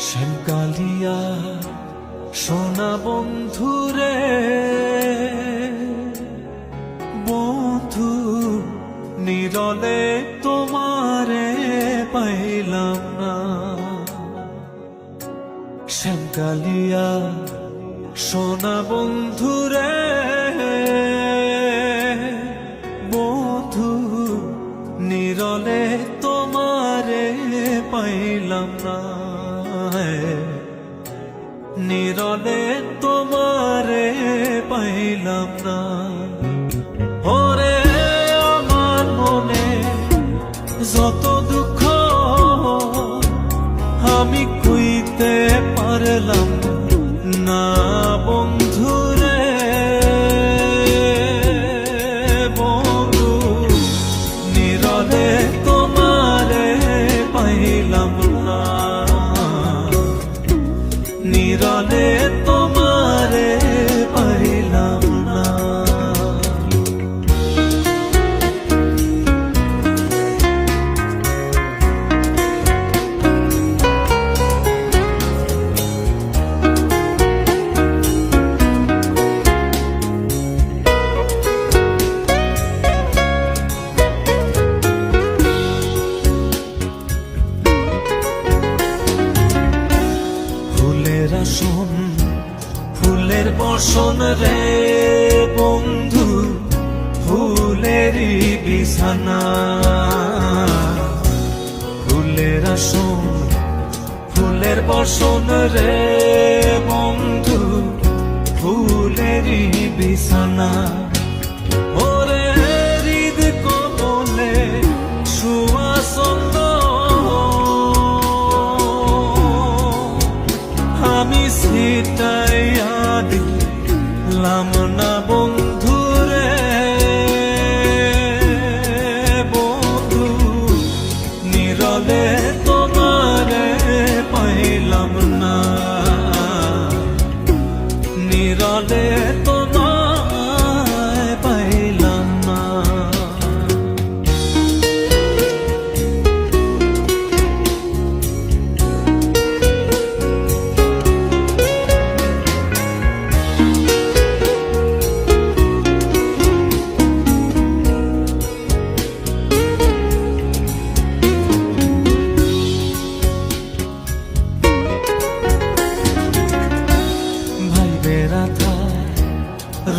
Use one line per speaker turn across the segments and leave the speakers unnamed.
শ্যামকালিয়া সোনা বন্ধুরে বন্ধু নিরলে তোমারে পাইলাম না। শ্যামকালিয়া সোনা বন্ধুরে বন্ধু নিরলে তোমারে পাইলাম না। নিরলে তোমারে পাইলাম না। ওরে আমার মনে যত দুঃখ আমি কইতে পারলাম না বন্ধুরে বন্ধু নিরলে তোমারে পাইলাম না। নিরলে তোমারে পাইলাম না। ফুলের বসন রে বন্ধু ফুলেরই বিছানা। ফুলের আসন ফুলের বসন রে বন্ধু ফুলেরই বিছানা। ওরে হৃদ কমলে সুয়াসন্দ আমি সেটাইয়া দিলাম না বন্ধুরে বন্ধু নিরলে তোমারে পাইলাম না। নিরলে তোমায় পাইলাম না।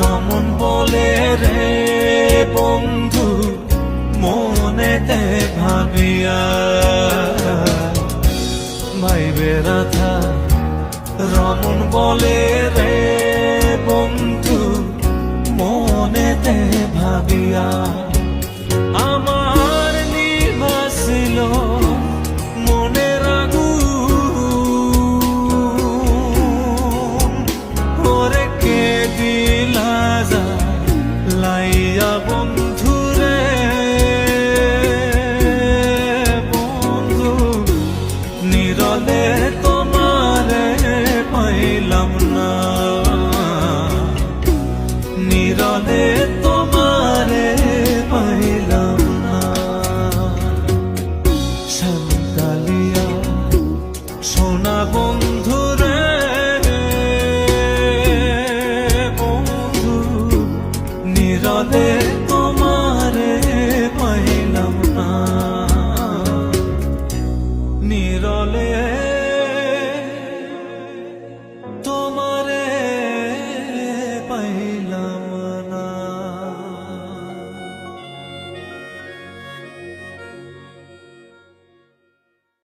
রমন বলে রে বন্ধু মনেতে ভাবিয়া ভাইবে রাধা। রমন বলে রে বন্ধু মনেতে ভাবিয়া আমার নিভাছিল মনের আগুন। ওরে কে দিলা লাইয়া বন্ধুরে বন্ধু নিরলে তোমারে পাইলাম না। নিরলে তোমারে পাইলাম না। শ্যামকালিয়া সোনা